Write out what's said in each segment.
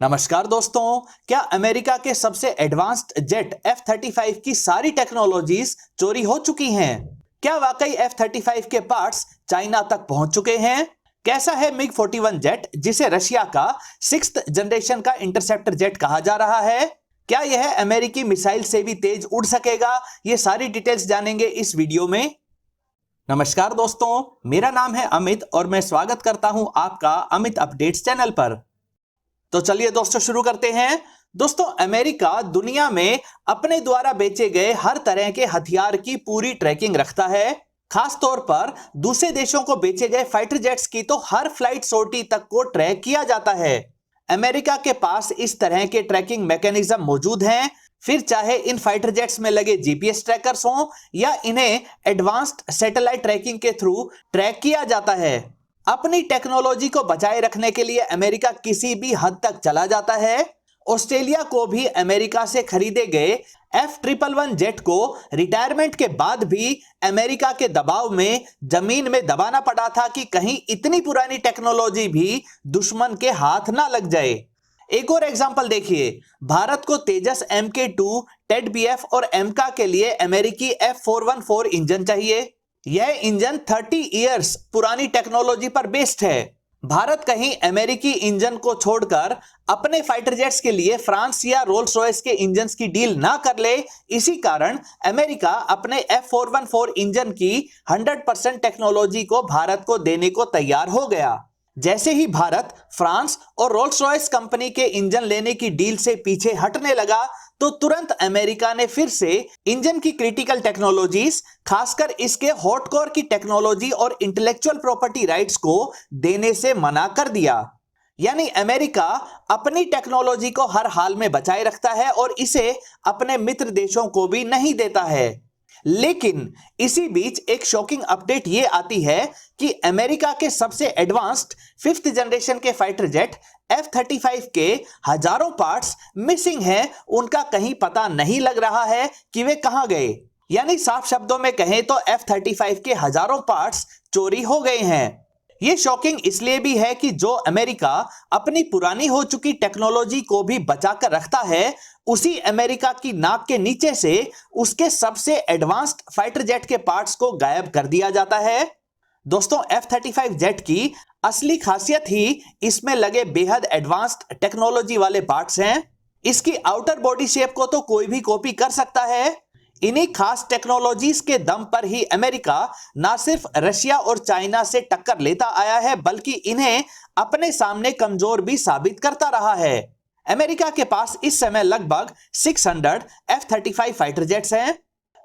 नमस्कार दोस्तों, क्या अमेरिका के सबसे एडवांस्ड जेट F-35 की सारी टेक्नोलॉजीज चोरी हो चुकी हैं? क्या वाकई F-35 के पार्ट्स चाइना तक पहुंच चुके हैं? कैसा है MiG-41 जेट, जिसे रशिया का 6th जनरेशन का इंटरसेप्टर जेट कहा जा रहा है? क्या यह अमेरिकी मिसाइल से भी तेज उड़ सकेगा? ये सारी डिटेल्स जानेंगे इस वीडियो में। नमस्कार दोस्तों, मेरा नाम है अमित और मैं स्वागत करता हूं आपका अमित अपडेट्स चैनल पर। तो चलिए दोस्तों शुरू करते हैं। दोस्तों, अमेरिका दुनिया में अपने द्वारा बेचे गए हर तरह के हथियार की पूरी ट्रैकिंग रखता है। खास तौर पर दूसरे देशों को बेचे गए फाइटर जेट्स की तो हर फ्लाइट सोर्टी तक को ट्रैक किया जाता है। अमेरिका के पास इस तरह के ट्रैकिंग मैकेनिज्म मौजूद हैं, फिर चाहे इन फाइटर जेट्स में लगे जीपीएस ट्रैकर्स हों या इन्हें एडवांस्ड सैटेलाइट ट्रैकिंग के थ्रू ट्रैक किया जाता है। अपनी टेक्नोलॉजी को बचाए रखने के लिए अमेरिका किसी भी हद तक चला जाता है। ऑस्ट्रेलिया को भी अमेरिका से खरीदे गए F-111 जेट को रिटायरमेंट के बाद भी अमेरिका के दबाव में जमीन में दबाना पड़ा था कि कहीं इतनी पुरानी टेक्नोलॉजी भी दुश्मन के हाथ ना लग जाए। एक और एग्जांपल देखिए, भारत को तेजस MK2, टेड-BF और एमका के लिए अमेरिकी F414 इंजन चाहिए। यह इंजन 30 इयर्स पुरानी टेक्नोलॉजी पर बेस्ड है। भारत कहीं अमेरिकी इंजन को छोड़कर अपने फाइटर जेट्स के लिए फ्रांस या रोल्स रॉयस के इंजन की डील ना कर ले, इसी कारण अमेरिका अपने F414 इंजन की 100% टेक्नोलॉजी को भारत को देने को तैयार हो गया। जैसे ही भारत फ्रांस और रोल्स रॉयस कंपनी के इंजन लेने की डील से पीछे हटने लगा तो तुरंत अमेरिका ने फिर से इंजन की क्रिटिकल टेक्नोलॉजीज, खासकर इसके हॉट कोर की टेक्नोलॉजी और इंटेलेक्चुअल प्रॉपर्टी राइट्स को देने से मना कर दिया। यानी अमेरिका अपनी टेक्नोलॉजी को हर हाल में बचाए रखता है और इसे अपने मित्र देशों को भी नहीं देता है। लेकिन इसी बीच एक शॉकिंग अपडेट यह आती है कि अमेरिका के सबसे एडवांस्ड 5th जनरेशन के फाइटर जेट F-35 के हजारों पार्ट्स मिसिंग हैं। उनका कहीं पता नहीं लग रहा है कि वे कहां गए। यानी साफ शब्दों में कहें तो F-35 के हजारों पार्ट्स चोरी हो गए हैं। यह शॉकिंग इसलिए भी है कि जो अमेरिका अपनी पुरानी हो चुकी टेक्नोलॉजी को भी बचाकर रखता है, उसी अमेरिका की नाक के नीचे से उसके सबसे एडवांस्ड फाइटर जेट के पार्ट्स को गायब कर दिया जाता है। दोस्तों, F-35 जेट की असली खासियत ही इसमें लगे बेहद एडवांस्ड टेक्नोलॉजी वाले पार्ट्स हैं। इसकी आउटर बॉडी शेप को तो कोई भी कॉपी कर सकता है। इन्हीं खास टेक्नोलॉजीज के दम पर ही अमेरिका ना सिर्फ रशिया और चाइना से टक्कर लेता आया है, बल्कि इन्हें अपने सामने कमजोर भी साबित करता रहा है। अमेरिका के पास इस समय लगभग 600 F-35 फाइटर जेट्स हैं।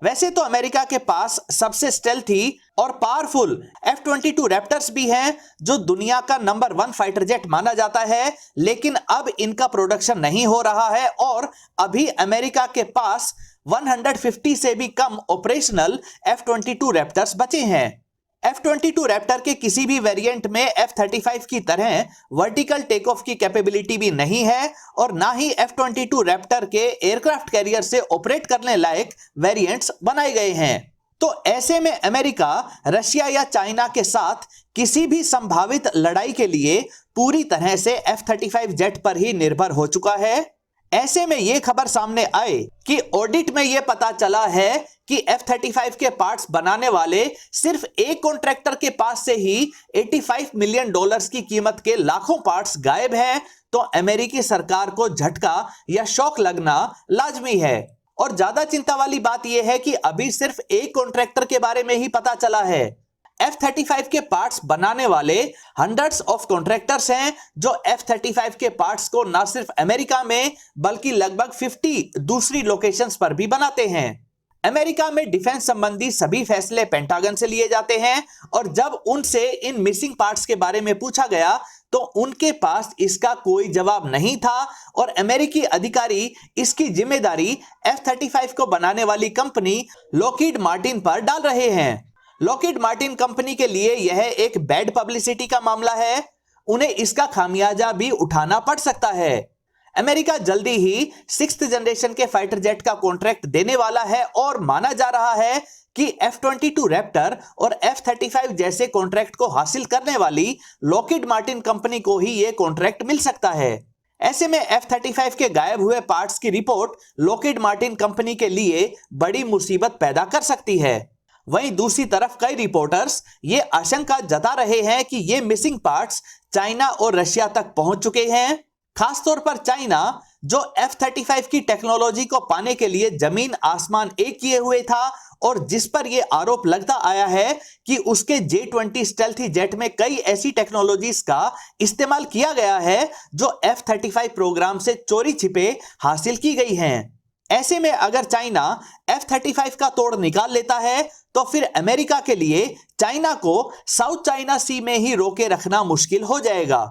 वैसे तो अमेरिका के पास सबसे स्टेल्थी और पावरफुल F-22 रैप्टर्स भी हैं, जो दुनिया का नंबर 1 फाइटर जेट माना जाता है, लेकिन अब इनका प्रोडक्शन नहीं हो रहा है और अभी अमेरिका के पास 150 से भी कम ऑपरेशनल F-22 रैप्टर्स बचे हैं। F-22 रैप्टर के किसी भी वेरिएंट में F-35 की तरह वर्टिकल टेक ऑफ की कैपेबिलिटी भी नहीं है और ना ही F-22 रैप्टर के एयरक्राफ्ट कैरियर से ऑपरेट करने लायक वेरिएंट्स बनाए गए हैं। तो ऐसे में अमेरिका रशिया या चाइना के साथ किसी भी संभावित लड़ाई के लिए पूरी तरह से F-35 जेट पर ही निर्भर हो चुका है। ऐसे में यह खबर सामने आए कि ऑडिट में यह पता चला है कि F-35 के पार्ट्स बनाने वाले सिर्फ एक कॉन्ट्रैक्टर के पास से ही $85 मिलियन की कीमत के लाखों पार्ट्स गायब हैं, तो अमेरिकी सरकार को झटका या शॉक लगना लाजमी है। और ज्यादा चिंता वाली बात यह है कि अभी सिर्फ एक कॉन्ट्रैक्टर के बारे में ही पता चला है। F-35 के पार्ट्स बनाने वाले हंड्रेड्स ऑफ कॉन्ट्रैक्टर्स हैं, जो F-35 के पार्ट्स को न सिर्फ अमेरिका में बल्कि लगभग 50 दूसरी लोकेशंस पर भी बनाते हैं। अमेरिका में डिफेंस संबंधी सभी फैसले पेंटागन से लिए जाते हैं और जब उनसे इन मिसिंग पार्ट्स के बारे में पूछा गया तो उनके पास इसका कोई जवाब नहीं था और अमेरिकी अधिकारी इसकी जिम्मेदारी F-35 को बनाने वाली कंपनी लॉकहीड मार्टिन पर डाल रहे हैं। लॉकहीड मार्टिन कंपनी के लिए यह एक बैड पब्लिसिटी का मामला है। उन्हें इसका खामियाजा भी उठाना पड़ सकता है। अमेरिका जल्दी ही 6th जनरेशन के फाइटर जेट का कॉन्ट्रैक्ट देने वाला है और माना जा रहा है कि F-22 रैप्टर और F-35 जैसे कॉन्ट्रैक्ट को हासिल करने वाली लॉकहीड मार्टिन कंपनी को ही यह कॉन्ट्रैक्ट मिल सकता है। ऐसे में F-35 के गायब हुए पार्ट्स की रिपोर्ट लॉकहीड मार्टिन कंपनी के लिए बड़ी मुसीबत पैदा कर सकती है। वहीं दूसरी तरफ कई रिपोर्टर्स ये आशंका जता रहे हैं कि ये मिसिंग पार्ट्स चाइना और रशिया तक पहुंच चुके हैं। खासतौर पर चाइना जो F-35 की टेक्नोलॉजी को पाने के लिए जमीन आसमान एक किए हुए था और जिस पर यह आरोप लगता आया है कि उसके J-20 स्टेल्थी जेट में कई ऐसी टेक्नोलॉजीज का इस्तेमाल किया गया है जो F-35 प्रोग्राम से चोरी छिपे हासिल की गई हैं। ऐसे में अगर चाइना F-35 का तोड़ निकाल लेता है तो फिर अमेरिका के लिए चाइना को साउथ चाइना सी में ही रोके रखना मुश्किल हो जाएगा।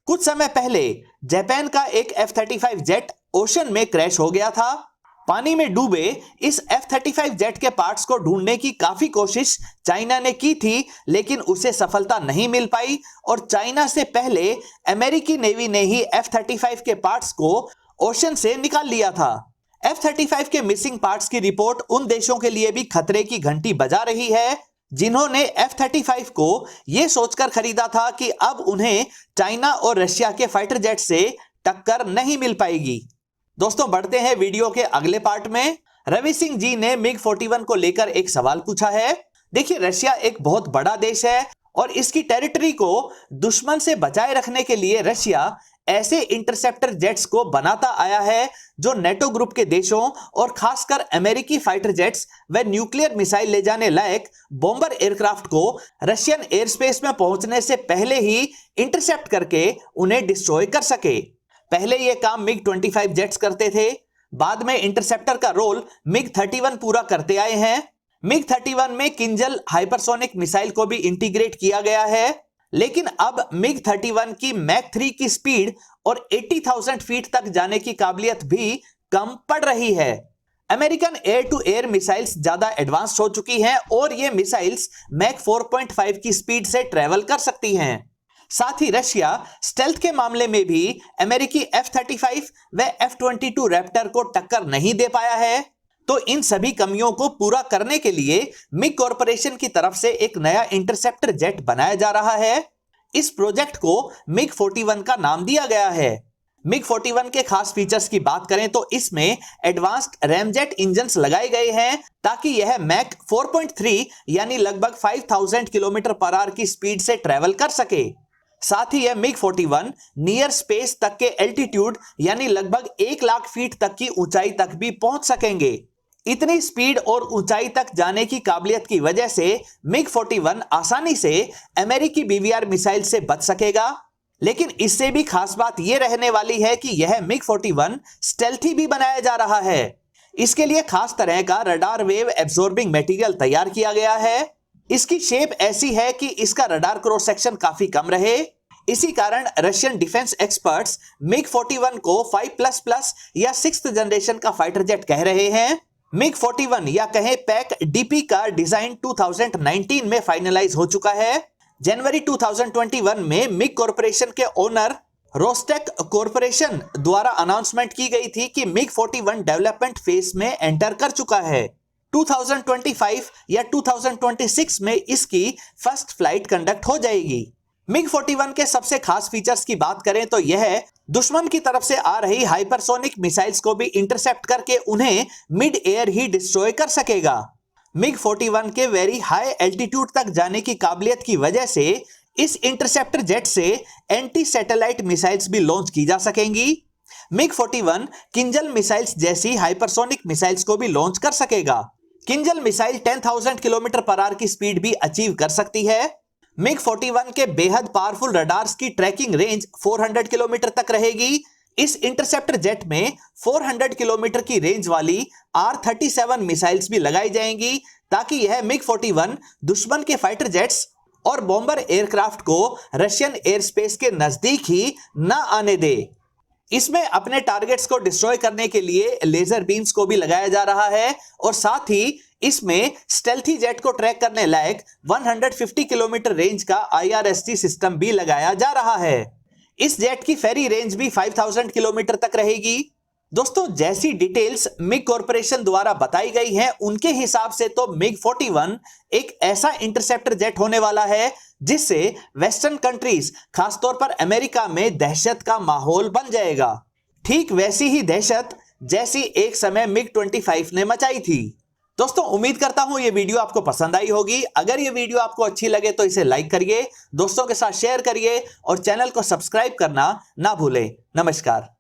कुछ समय पहले जापान का एक F-35 जेट ओशन में क्रैश हो गया था। पानी में डूबे इस F-35 जेट के पार्ट्स को ढूंढने की काफी कोशिश चाइना ने की थी, लेकिन उसे सफलता नहीं मिल पाई और चाइना से पहले अमेरिकी नेवी ने ही F-35 के पार्ट्स को ओशन से निकाल लिया था। F-35 के मिसिंग पार्ट्स की रिपोर्ट उन देशों के लिए भी खतरे की घंटी बजा रही है जिन्होंने F-35 को यह सोचकर खरीदा था कि अब उन्हें चाइना और रशिया के फाइटर जेट से टक्कर नहीं मिल पाएगी। दोस्तों, बढ़ते हैं वीडियो के अगले पार्ट में। रवि सिंह जी ने MiG-41 को लेकर एक सवाल पूछा है। देखिए, रशिया एक बहुत बड़ा देश है और इसकी टेरिटरी को दुश्मन से बचाए रखने के लिए रशिया ऐसे इंटरसेप्टर जेट्स को बनाता आया है जो नेटो ग्रुप के देशों और खासकर अमेरिकी फाइटर जेट्स व न्यूक्लियर मिसाइल ले जाने लायक बॉम्बर एयरक्राफ्ट को रशियन एयर स्पेस में पहुंचने से पहले ही इंटरसेप्ट करके उन्हें डिस्ट्रॉय कर सके। पहले यह काम MiG-25 जेट्स करते थे, बाद में इंटरसेप्टर का रोल MiG-31 पूरा करते आए हैं। MiG-31 में किंजल हाइपरसोनिक मिसाइल को भी इंटीग्रेट किया गया है, लेकिन अब MiG-31 की मैक 3 की स्पीड और 80,000 फीट तक जाने की काबिलियत भी कम पड़ रही है। American air to air missiles ज्यादा एडवांस हो चुकी हैं और ये मिसाइल्स मैक 4.5 की स्पीड से ट्रेवल कर सकती हैं। साथ ही रशिया स्टेल्थ के मामले में भी अमेरिकी F-35 व F-22 रैप्टर को टक्कर नहीं दे पाया है। तो इन सभी कमियों को पूरा करने के लिए मिग कॉरपोरेशन की तरफ से एक नया इंटरसेप्टर जेट बनाया जा रहा है। इस प्रोजेक्ट को MiG-41 का नाम दिया गया है। MiG-41 के खास फीचर्स की बात करें तो इसमें एडवांस्ड रैमजेट इंजन्स लगाए गए हैं ताकि यह मैक 4.3 यानी लगभग 5000 किलोमीटर पर आवर की स्पीड से ट्रेवल कर सके। साथ ही यह MiG-41 नियर स्पेस तक के एल्टीट्यूड यानी लगभग 1 लाख फीट तक की ऊंचाई तक भी पहुंच सकेंगे। इतनी स्पीड और ऊंचाई तक जाने की काबिलियत की वजह से MiG-41 आसानी से अमेरिकी BVR मिसाइल से बच सकेगा। लेकिन इससे भी खास बात यह रहने वाली है कि यह MiG-41 स्टेल्थी भी बनाया जा रहा है। इसके लिए खास तरह का रडार वेव एब्जॉर्बिंग मटेरियल तैयार किया गया है। इसकी शेप ऐसी है कि इसका रडार क्रॉस सेक्शन काफी कम रहे। इसी कारण रशियन डिफेंस एक्सपर्ट्स MiG-41 को 5++ या 6th जनरेशन का फाइटर जेट कह रहे हैं। MiG-41 या कहें पैक DP का डिजाइन 2019 में फाइनलाइज हो चुका है। जनवरी 2021 में मिग कॉरपोरेशन के ओनर रोस्टेक कॉरपोरेशन द्वारा अनाउंसमेंट की गई थी कि MiG-41 डेवलपमेंट फेज में एंटर कर चुका है। 2025 या 2026 में इसकी फर्स्ट फ्लाइट कंडक्ट हो जाएगी। MiG-41 के सबसे खास फीचर्स की बात करें तो यह दुश्मन की तरफ से आ रही हाइपरसोनिक मिसाइल्स को भी इंटरसेप्ट करके उन्हें मिड एयर ही डिस्ट्रॉय कर सकेगा। MiG-41 के वेरी हाई एल्टीट्यूड तक जाने की काबिलियत की वजह से इस इंटरसेप्टर जेट से एंटी सैटेलाइट मिसाइल्स भी लॉन्च की जा सकेंगी। MiG-41 किंजल मिसाइल्स जैसी हाइपरसोनिक मिसाइल्स को भी लॉन्च कर सकेगा। Kinjal missile 10,000 kilometre per hour की स्पीड भी अचीव कर सकती है। MiG-41 के बेहद पावरफुल रडार्स की ट्रैकिंग रेंज 400 किलोमीटर तक रहेगी। इस इंटरसेप्टर जेट में 400 किलोमीटर की रेंज वाली R-37 मिसाइल्स भी लगाई जाएंगी ताकि यह MiG-41 दुश्मन के फाइटर जेट्स और बॉम्बर एयरक्राफ्ट को रशियन एयर स्पेस के नजदीक ही न आने दे। इसमें अपने टारगेट्स को डिस्ट्रॉय करने के लिए लेजर बीम्स को भी लगाया जा रहा है और साथ ही इसमें स्टेल्थी जेट को ट्रैक करने लायक 150 किलोमीटर रेंज का IRST सिस्टम भी लगाया जा रहा है। इस जेट की फेरी रेंज भी 5000 किलोमीटर तक रहेगी। दोस्तों जैसी डिटेल्स मिग कॉरपोरेशन द्वारा बताई गई हैं उनके हिसाब से तो मिग 41 एक ऐसा इंटरसेप्टर जेट होने वाला है जिससे वेस्टर्न कंट्रीज खासतौर पर अमेरिका में दहशत का माहौल बन जाएगा। ठीक वैसी ही दहशत जैसी एक समय मिग 25 ने मचाई थी। दोस्तों उम्मीद करता हूं ये वीडियो आपको पसंद आई होगी। अगर ये वीडियो आपको अच्छी लगे तो इसे लाइक करिए, दोस्तों के साथ शेयर करिए और चैनल को सब्सक्राइब करना ना भूलें। नमस्कार।